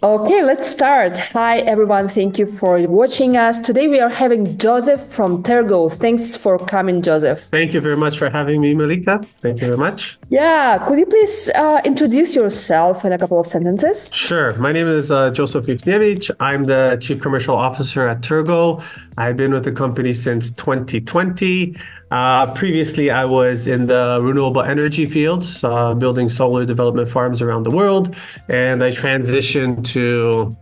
Okay, let's start. Hi, everyone. Thank you for watching us. Today we are having Jozef from Tergo. Thanks for coming, Jozef. Thank you very much for having me, Malika. Thank you very much. Yeah, could you please introduce yourself in a couple of sentences? Sure. My name is Jozef Tergo. I'm the Chief Commercial Officer at Tergo. I've been with the company since 2020. Previously, I was in the renewable energy fields, building solar development farms around the world. And I transitioned to,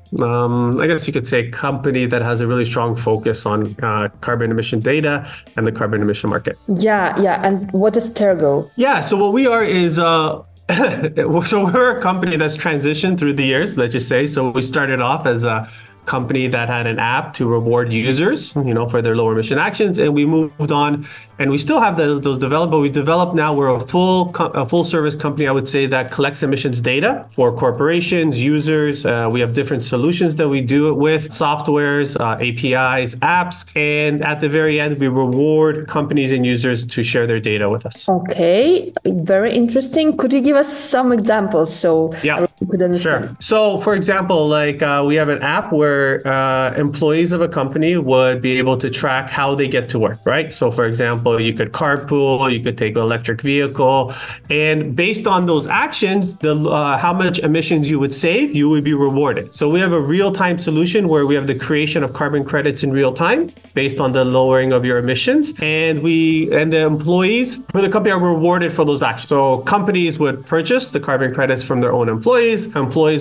I guess you could say, a company that has a really strong focus on carbon emission data and the carbon emission market. Yeah. And what is Tergo? Yeah, so what we are is... so we're a company that's transitioned through the years, let's just say. So we started off as a company that had an app to reward users, for their lower emission actions, and we moved on, and we still have those developed. But we developed now. We're a full service company, I would say, that collects emissions data for corporations, users. We have different solutions that we do it with, softwares, APIs, apps, and at the very end, we reward companies and users to share their data with us. Okay, very interesting. Could you give us some examples so everyone could understand? Sure. So, for example, we have an app where employees of a company would be able to track how they get to work, right? So, for example, you could carpool, you could take an electric vehicle, and based on those actions, how much emissions you would save, you would be rewarded. So we have a real-time solution where we have the creation of carbon credits in real time based on the lowering of your emissions, and the employees for the company are rewarded for those actions. So companies would purchase the carbon credits from their own employees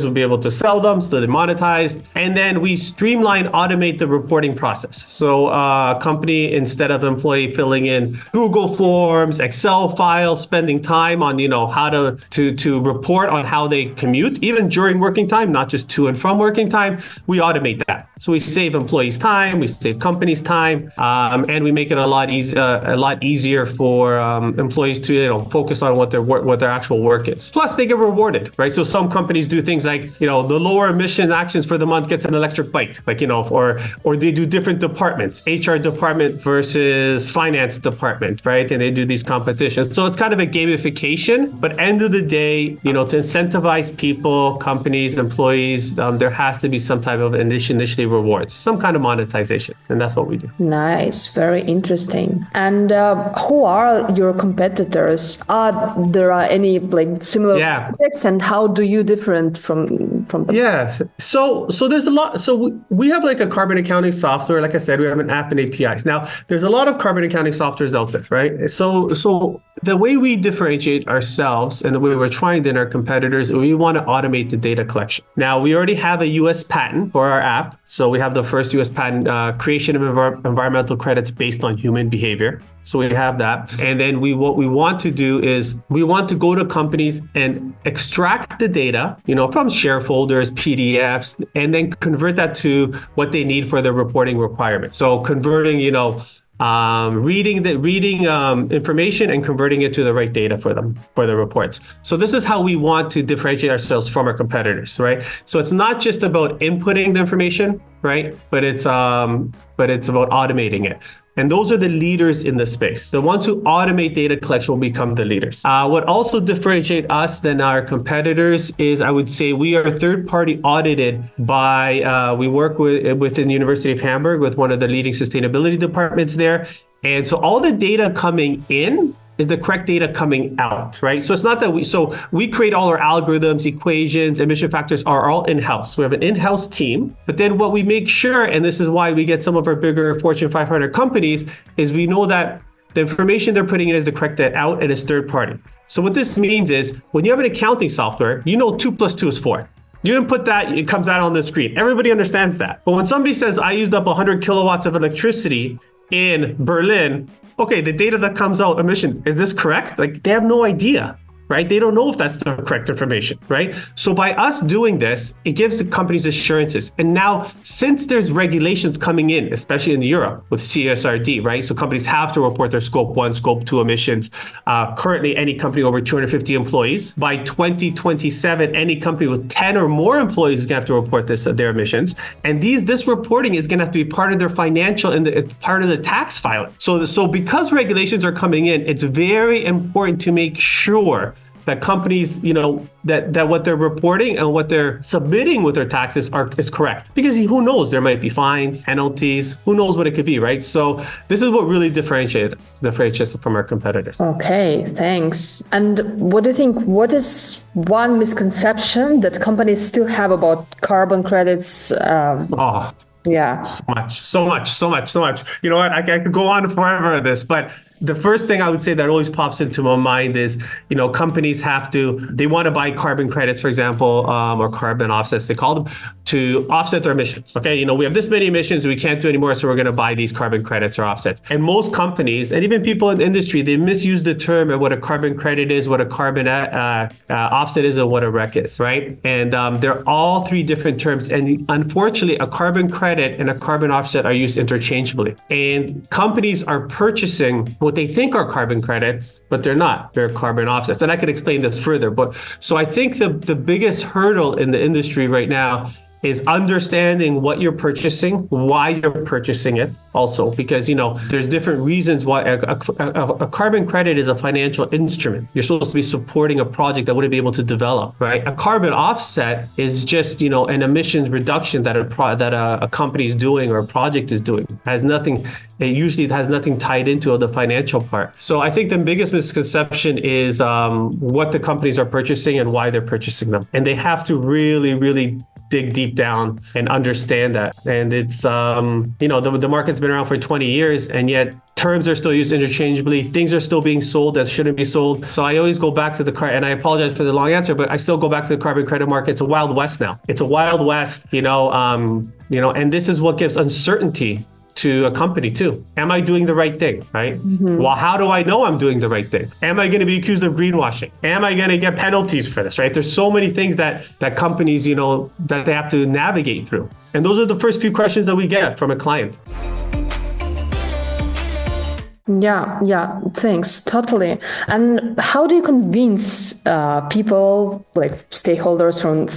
would be able to sell them, so they're monetized, and then we streamline, automate the reporting process. So a company, instead of employee filling in Google Forms, Excel files, spending time on how to report on how they commute, even during working time, not just to and from working time, we automate that. So we save employees time, we save companies time, and we make it a lot easier for employees to focus on what their actual work is. Plus, they get rewarded, right? So some companies do things like the lower emission actions for the month gets an electric bike, or they do different departments, HR department versus finance department, right? And they do these competitions. So it's kind of a gamification, but end of the day, to incentivize people, companies, employees, there has to be some type of initially rewards, some kind of monetization. And that's what we do. Nice. Very interesting. And who are your competitors? Are there any similar projects, and how do you different from them? Yeah. So there's a lot. So we have a carbon accounting software. Like I said, we have an app and APIs. Now, there's a lot of carbon accounting softwares out there, right? So the way we differentiate ourselves and the way we're trying to in our competitors, we want to automate the data collection. Now, we already have a US patent for our app. So we have the first US patent, creation of environmental credits based on human behavior. So we have that. And then what we want to do is we want to go to companies and extract the data, from share folders, PDFs, and then convert that to what they need for their reporting requirements. So converting, reading information and converting it to the right data for them, for the reports. So this is how we want to differentiate ourselves from our competitors, right? So it's not just about inputting the information, right? But it's about automating it. And those are the leaders in the space. The ones who automate data collection will become the leaders. What also differentiates us than our competitors is, I would say, we are third-party audited by, we work within the University of Hamburg with one of the leading sustainability departments there. And so all the data coming in is the correct data coming out, right? So it's not that we create all our algorithms, equations, emission factors are all in-house. We have an in-house team, but then what we make sure, and this is why we get some of our bigger Fortune 500 companies, is we know that the information they're putting in is the correct data out and it's third party. So what this means is when you have an accounting software, 2 + 2 is 4. You input that, it comes out on the screen. Everybody understands that. But when somebody says, I used up 100 kilowatts of electricity in Berlin, okay, the data that comes out, emission, is this correct? They have no idea, right? They don't know if that's the correct information, right? So by us doing this, it gives the companies assurances. And now, since there's regulations coming in, especially in Europe with CSRD, right? So companies have to report their scope 1, scope 2 emissions. Currently, any company over 250 employees. By 2027, any company with 10 or more employees is gonna have to report their emissions. And this reporting is gonna have to be part of their financial and it's part of the tax filing. So because regulations are coming in, it's very important to make sure that companies, that what they're reporting and what they're submitting with their taxes is correct. Because who knows, there might be fines, penalties, who knows what it could be, right? So this is what really differentiates us from our competitors. Okay, thanks. And what do you think, what is one misconception that companies still have about carbon credits? Yeah. So much. You know what? I could go on forever on this, but the first thing I would say that always pops into my mind is, companies they want to buy carbon credits, for example, or carbon offsets, they call them, to offset their emissions. Okay, we have this many emissions, we can't do anymore, so we're going to buy these carbon credits or offsets. And most companies, and even people in the industry, they misuse the term of what a carbon credit is, what a carbon offset is, and what a REC is, right? And they're all three different terms. And unfortunately, a carbon credit and a carbon offset are used interchangeably. And companies are purchasing what they think are carbon credits, but they're not. They're carbon offsets. And I could explain this further. But so I think the biggest hurdle in the industry right now is understanding what you're purchasing, why you're purchasing it also, because, there's different reasons why a carbon credit is a financial instrument. You're supposed to be supporting a project that wouldn't be able to develop, right? A carbon offset is just, an emissions reduction that a company is doing or a project is doing. It usually has nothing tied into the financial part. So I think the biggest misconception is what the companies are purchasing and why they're purchasing them. And they have to really, really dig deep down and understand that. And it's, the market's been around for 20 years, and yet terms are still used interchangeably. Things are still being sold that shouldn't be sold. So I always go back to and I apologize for the long answer, but I still go back to the carbon credit market. It's a wild west now. It's a wild west, and this is what gives uncertainty to a company too. Am I doing the right thing, right? Mm-hmm. Well, how do I know I'm doing the right thing? Am I going to be accused of greenwashing? Am I going to get penalties for this, right? There's so many things that companies, that they have to navigate through. And those are the first few questions that we get from a client. Yeah, thanks, totally. And how do you convince people, like stakeholders from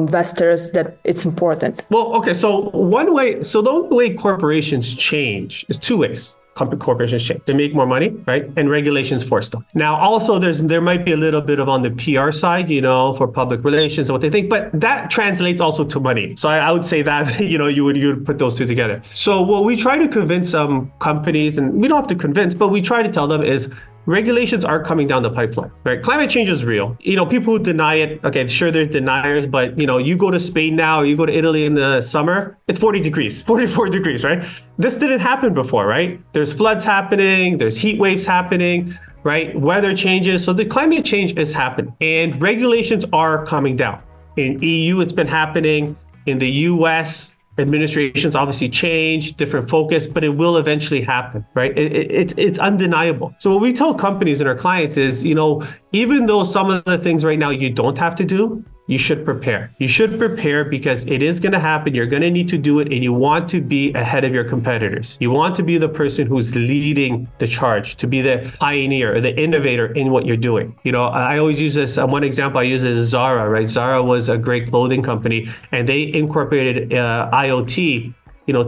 investors, that it's important? Well, okay, so the only way corporations change is two ways. Corporations change. They make more money, right? And regulations force them. Now, also, there might be a little bit of on the PR side, for public relations and what they think, but that translates also to money. So I would say that, you would put those two together. So what we try to convince companies, and we don't have to convince, but we try to tell them is, regulations are coming down the pipeline, right? Climate change is real. People who deny it, okay, sure, there's deniers, but you go to Spain now, or you go to Italy in the summer, it's 40 degrees, 44 degrees, right? This didn't happen before, right? There's floods happening, there's heat waves happening, right? Weather changes. So the climate change is happening, and regulations are coming down. In EU, it's been happening. In the US, administrations obviously change, different focus, but it will eventually happen, right? It's undeniable. So what we tell companies and our clients is, even though some of the things right now you don't have to do, you should prepare. You should prepare because it is going to happen. You're going to need to do it, and you want to be ahead of your competitors. You want to be the person who's leading the charge, to be the pioneer or the innovator in what you're doing. I always use this, one example I use is Zara, right? Zara was a great clothing company, and they incorporated IoT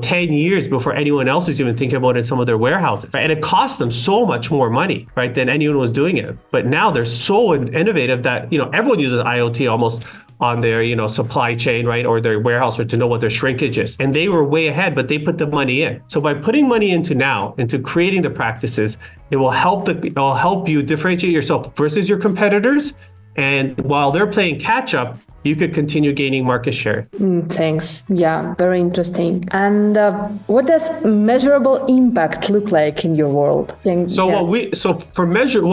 10 years before anyone else was even thinking about it in some of their warehouses, right? And it cost them so much more money, right, than anyone was doing it. But now they're so innovative that, everyone uses IoT almost on their, supply chain, right, or their warehouse, or to know what their shrinkage is. And they were way ahead, but they put the money in. So by putting money into creating the practices, it will help you differentiate yourself versus your competitors. And while they're playing catch up, you could continue gaining market share. Thanks. Yeah, very interesting. And what does measurable impact look like in your world? What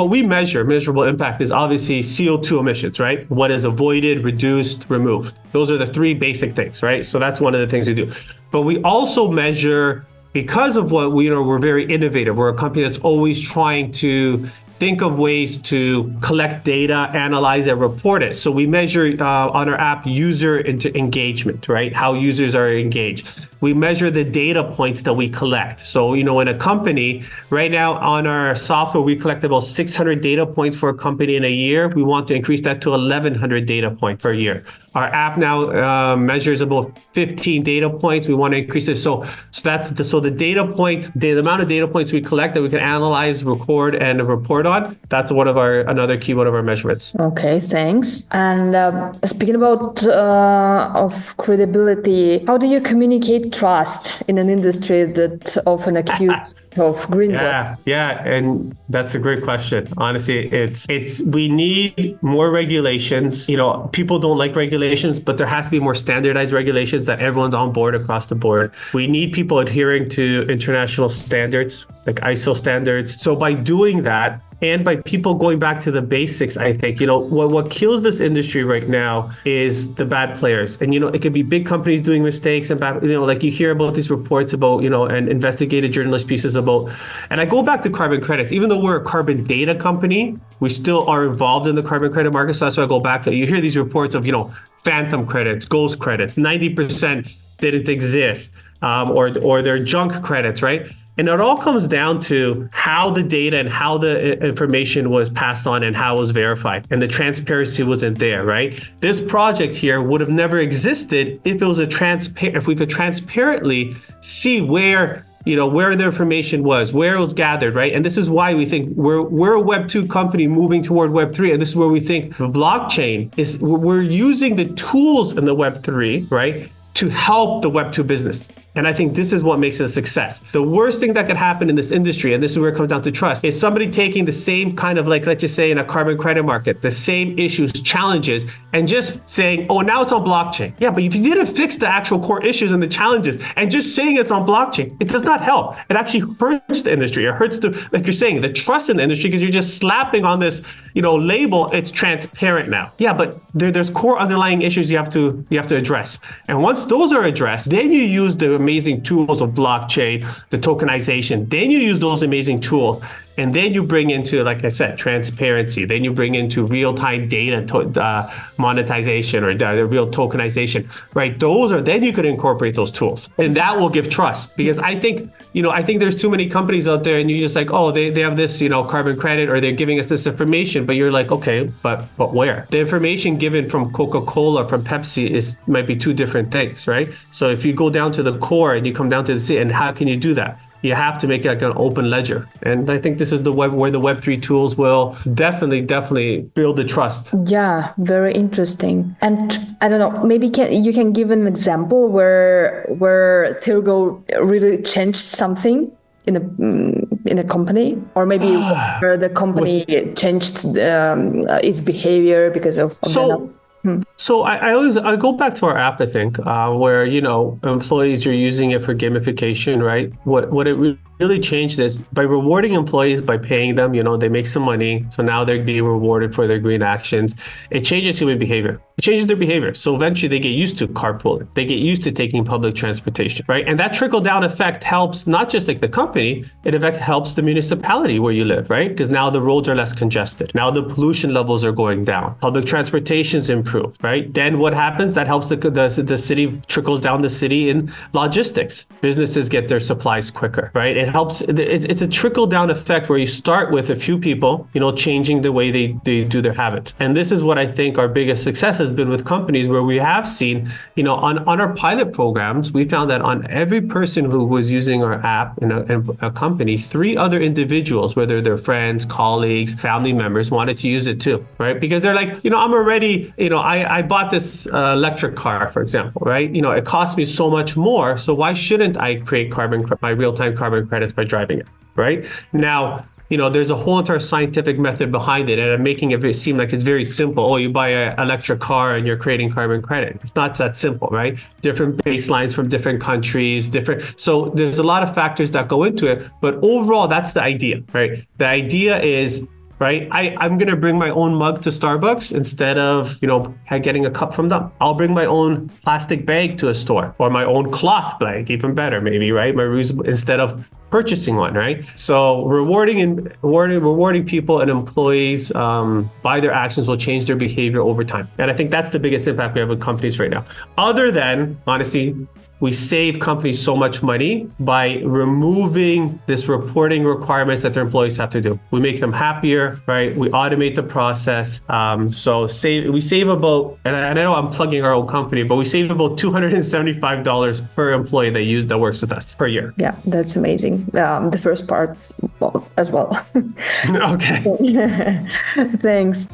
we measure, measurable impact, is obviously CO2 emissions, right? What is avoided, reduced, removed. Those are the three basic things, right? So that's one of the things we do. But we also measure, because of what we're very innovative. We're a company that's always trying to think of ways to collect data, analyze it, report it. So we measure on our app user engagement, right? How users are engaged. We measure the data points that we collect. So, in a company, right now on our software, we collect about 600 data points for a company in a year. We want to increase that to 1,100 data points per year. Our app now measures about 15 data points. We want to increase it. So the data point, the amount of data points we collect that we can analyze, record, and report on, that's another key one of our measurements. Okay, thanks. And speaking about of credibility, how do you communicate trust in an industry that's often accused of greenwashing? Yeah, and that's a great question. Honestly, we need more regulations. People don't like regulations, but there has to be more standardized regulations that everyone's on board across the board. We need people adhering to international standards, like ISO standards. So by doing that, and by people going back to the basics, I think, what kills this industry right now is the bad players. And, it could be big companies doing mistakes and bad, like you hear about these reports about, and investigative journalist pieces about, and I go back to carbon credits. Even though we're a carbon data company, we still are involved in the carbon credit market. So that's why I go back to, you hear these reports of, phantom credits, ghost credits, 90% didn't exist, or they're junk credits, right? And it all comes down to how the data and how the information was passed on and how it was verified. And the transparency wasn't there, right? This project here would have never existed if it was if we could transparently see where the information was, where it was gathered, right? And this is why we think we're a Web2 company moving toward Web3. And this is where we think the blockchain we're using the tools in the Web3, right, to help the Web2 business. And I think this is what makes it a success. The worst thing that could happen in this industry, and this is where it comes down to trust, is somebody taking the same kind of, like, let's just say in a carbon credit market, the same issues, challenges, and just saying, oh, now it's on blockchain. Yeah, but if you didn't fix the actual core issues and the challenges, and just saying it's on blockchain, it does not help. It actually hurts the industry. It hurts like you're saying, the trust in the industry, because you're just slapping on this, label, it's transparent now. Yeah, but there's core underlying issues you have to address. And once those are addressed, then you use the amazing tools of blockchain, the tokenization. Then you use those amazing tools. And then you bring into, like I said, transparency. Then you bring into real-time data monetization or the real tokenization, right? Then you could incorporate those tools, and that will give trust. Because I think there's too many companies out there, and you just like, oh, they have this, carbon credit, or they're giving us this information, but you're like, okay, but where? The information given from Coca-Cola, from Pepsi might be two different things, right? So if you go down to the core and you come down to the C, and how can you do that? You have to make it like an open ledger. And I think this is where the Web3 tools will definitely build the trust. Yeah, very interesting. And I don't know, maybe you can give an example where Tergo really changed something in a company, or maybe where the company changed its behavior because of So I go back to our app, I think, where, employees are using it for gamification, right? What it really changed is by rewarding employees, by paying them, they make some money. So now they're being rewarded for their green actions. It changes human behavior. It changes their behavior. So eventually they get used to carpooling. They get used to taking public transportation, right? And that trickle down effect helps not just like the company, it in fact helps the municipality where you live, right? Because now the roads are less congested. Now the pollution levels are going down. Public transportation's improved, right? Then what happens? That helps the city, trickles down the city in logistics. Businesses get their supplies quicker, right? It helps. It's a trickle down effect where you start with a few people, changing the way they do their habits. And this is what I think our biggest success has been with companies, where we have seen, on our pilot programs, we found that on every person who was using our app in a company, 3 other individuals, whether they're friends, colleagues, family members, wanted to use it too, right? Because they're like, I'm already, I bought this electric car, for example, right? It costs me so much more. So why shouldn't I create my real-time carbon credits by driving it, right? Now, there's a whole entire scientific method behind it, and I'm making it seem like it's very simple. Oh, you buy an electric car and you're creating carbon credit. It's not that simple, right? Different baselines from different countries, so there's a lot of factors that go into it. But overall, that's the idea, right? The idea is, right, I'm going to bring my own mug to Starbucks instead of, getting a cup from them. I'll bring my own plastic bag to a store, or my own cloth bag, even better, maybe, right? Instead of purchasing one, right? So rewarding people and employees by their actions will change their behavior over time. And I think that's the biggest impact we have with companies right now. Other than, honestly, we save companies so much money by removing this reporting requirements that their employees have to do. We make them happier, right? We automate the process. We save about, and I know I'm plugging our own company, but we save about $275 per employee that works with us per year. Yeah, that's amazing. the first part as well. Okay. Thanks.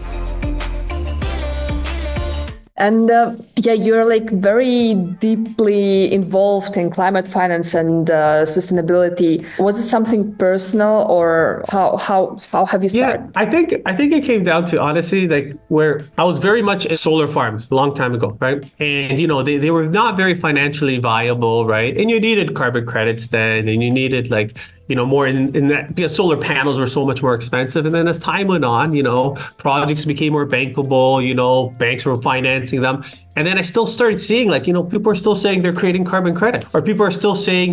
And you're like very deeply involved in climate finance and sustainability. Was it something personal, or how have you started? Yeah, I think it came down to, honestly, like, where I was very much in solar farms a long time ago, right? And they were not very financially viable, right? And you needed carbon credits then, and you needed more in that, because solar panels were so much more expensive. And then as time went on, projects became more bankable, banks were financing them. And then I still started seeing people are still saying they're creating carbon credits, or people are still saying,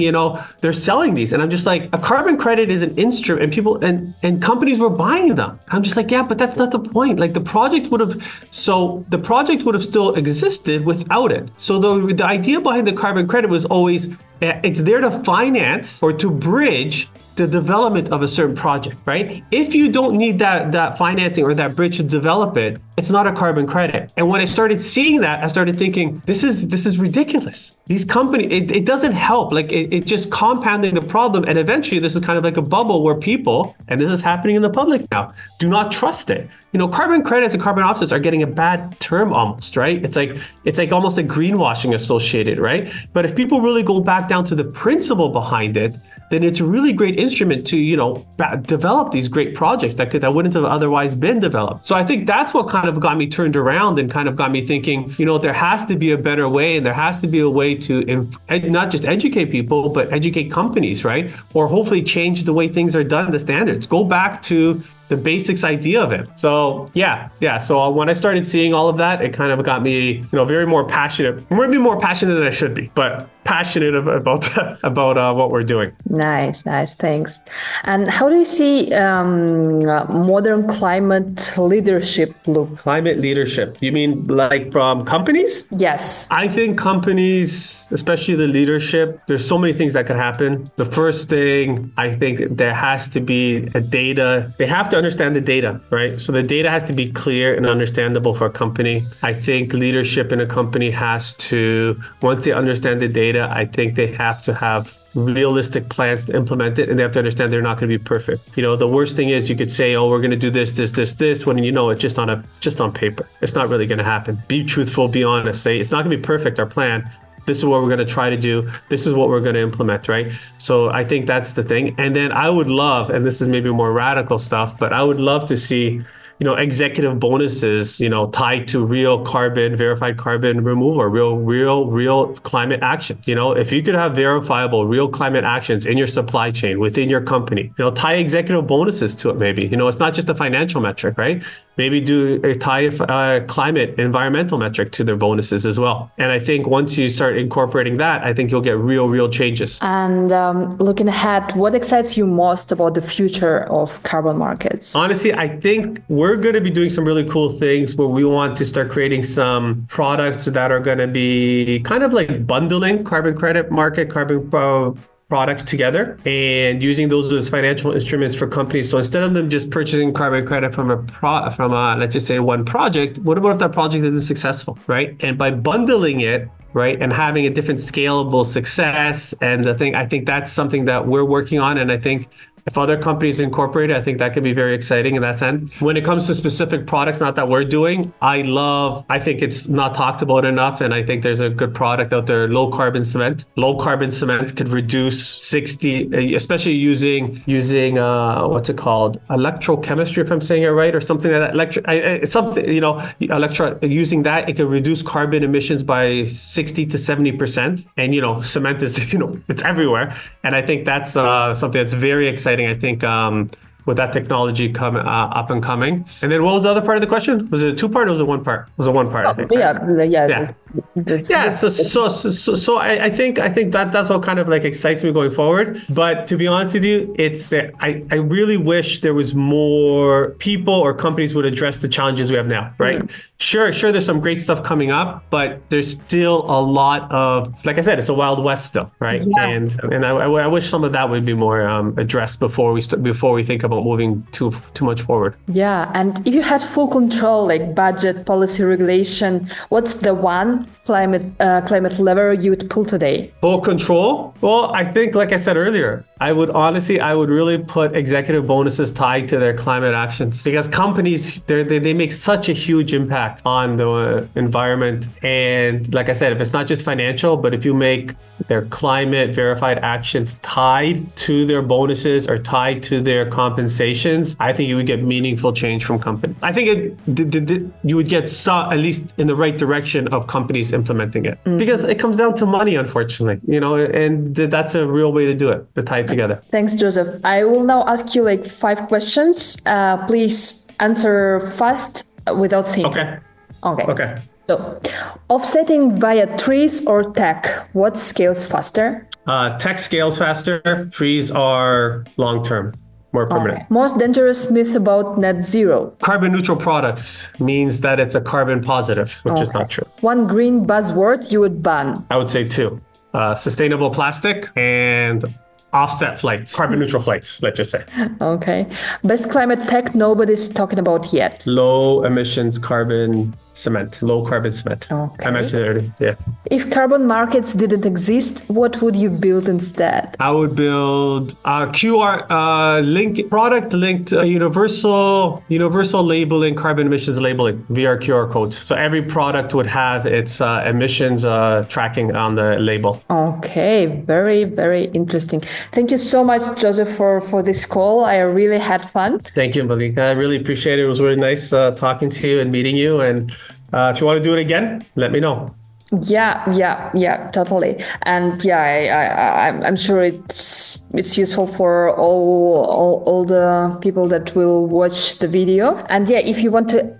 they're selling these. And I'm just like, a carbon credit is an instrument, and people and companies were buying them. I'm just like, yeah, but that's not the point. Like, the project would have still existed without it. So the idea behind the carbon credit was always, it's there to finance or to bridge the development of a certain project, right? If you don't need that financing or that bridge to develop it, it's not a carbon credit. And when I started seeing that, I started thinking, this is ridiculous. These companies, it doesn't help. Like, it just compounding the problem. And eventually this is kind of like a bubble where people, and this is happening in the public now, do not trust it. Carbon credits and carbon offsets are getting a bad term almost, right? It's like almost a greenwashing associated, right? But if people really go back down to the principle behind it, then it's a really great instrument to, develop these great projects that wouldn't have otherwise been developed. So I think that's what kind of got me turned around and kind of got me thinking, there has to be a better way, and there has to be a way to not just educate people, but educate companies, right? Or hopefully change the way things are done, the standards. Go back to the basics idea of it. So yeah. So when I started seeing all of that, it kind of got me, very more passionate, maybe more passionate than I should be, but passionate about what we're doing. Nice, thanks. And how do you see modern climate leadership look? Climate leadership, you mean like from companies? Yes. I think companies, especially the leadership, there's so many things that could happen. The first thing, I think there has to be they have to understand the data, right? So the data has to be clear and understandable for a company. I think leadership in a company has to, once they understand the data, I think they have to have realistic plans to implement it, and they have to understand they're not going to be perfect. The worst thing is you could say, oh, we're going to do this, when it's just on paper. It's not really going to happen. Be truthful, be honest. Say it's not going to be perfect, our plan. This is what we're going to try to do. This is what we're going to implement, right? So I think that's the thing. And then I would love, and this is maybe more radical stuff, but I would love to see executive bonuses, tied to verified carbon removal, real climate actions. If you could have verifiable real climate actions in your supply chain, within your company, tie executive bonuses to it maybe. It's not just a financial metric, right? Maybe tie a climate environmental metric to their bonuses as well. And I think once you start incorporating that, I think you'll get real changes. And looking ahead, what excites you most about the future of carbon markets? Honestly, I think we're going to be doing some really cool things where we want to start creating some products that are going to be kind of like bundling carbon credit market, carbon products together, and using those as financial instruments for companies. So instead of them just purchasing carbon credit from let's just say one project, what about if that project isn't successful, right? And by bundling it, right, and having a different scalable success, and I think that's something that we're working on, and I think if other companies incorporate it, I think that could be very exciting in that sense. When it comes to specific products, not that we're doing, I think it's not talked about enough, and I think there's a good product out there, low carbon cement. Low carbon cement could reduce 60, especially using what's it called? Electrochemistry, if I'm saying it right, or something like that. It's something, using that, it can reduce carbon emissions by 60 to 70%. And, cement is, it's everywhere. And I think that's something that's very exciting. I think with that technology up and coming. And then what was the other part of the question? Was it a two-part or was it one part? It was a one part, I think. Right? Yeah. So I think that's what kind of like excites me going forward. But to be honest with you, I really wish there was more people or companies would address the challenges we have now, right? Sure, there's some great stuff coming up, but there's still a lot of, like I said, it's a wild west still, right? Yeah. And I wish some of that would be more addressed before we think about moving too much forward. Yeah, and if you had full control, like budget, policy, regulation, what's the one climate lever you would pull today? Full control? Well, I think, like I said earlier, I would really put executive bonuses tied to their climate actions, because companies, they make such a huge impact on the environment. And like I said, if it's not just financial, but if you make their climate verified actions tied to their bonuses or tied to their compensations, I think you would get meaningful change from companies. I think you would get at least in the right direction of companies implementing it, because it comes down to money, unfortunately, and that's a real way to do it, to tie it together. Thanks, Joseph. I will now ask you like 5 questions. Please answer fast without thinking. Okay. So, offsetting via trees or tech, what scales faster? Tech scales faster. Trees are long-term, more permanent. Okay. Most dangerous myth about net zero? Carbon neutral products means that it's a carbon positive, which is not true. One green buzzword you would ban? I would say 2. Sustainable plastic and offset flights, carbon neutral flights, let's just say. Okay. Best climate tech nobody's talking about yet? Low emissions carbon cement, low carbon cement. Okay. I mentioned it already, yeah. If carbon markets didn't exist, what would you build instead? I would build a QR product linked universal labeling, carbon emissions labeling via QR codes. So every product would have its emissions tracking on the label. Okay, very, very interesting. Thank you so much, Joseph, for this call. I really had fun. Thank you, Malika. I really appreciate it. It was really nice talking to you and meeting you. And if you want to do it again, let me know. Yeah, totally. And yeah, I'm sure it's useful for all the people that will watch the video. And yeah, if you want to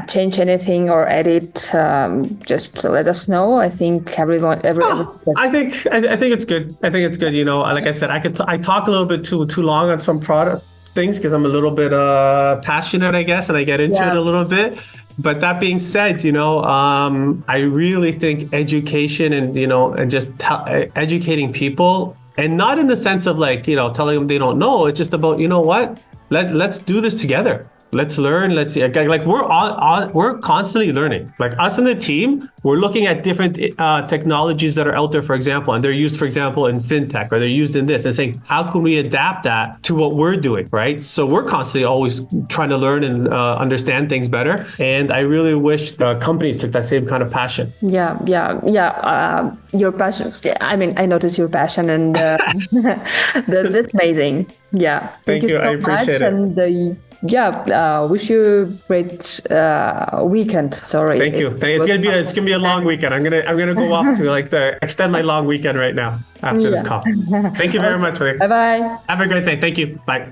change anything or edit, just let us know. I think everyone. I think it's good. I think it's good. Like I said, I talk a little bit too long on some product things because I'm a little bit passionate, I guess, and I get into it a little bit. But that being said, I really think education and just educating people, and not in the sense of like, telling them they don't know. It's just about, let's do this together. Let's learn. Let's see. Like we're constantly learning. Like us in the team, we're looking at different technologies that are out there, for example, and they're used, for example, in fintech, or they're used in this, and saying, how can we adapt that to what we're doing, right? So we're constantly always trying to learn and understand things better. And I really wish companies took that same kind of passion. Yeah. Your passion. I mean, I noticed your passion, and that's amazing. Yeah. Thank you. So I appreciate much, it. And wish you a great weekend. Sorry. Thank you. It's gonna be a long weekend. I'm gonna go off to extend my long weekend right now after this call. Thank you very much. Bye bye. Have a great day. Thank you. Bye.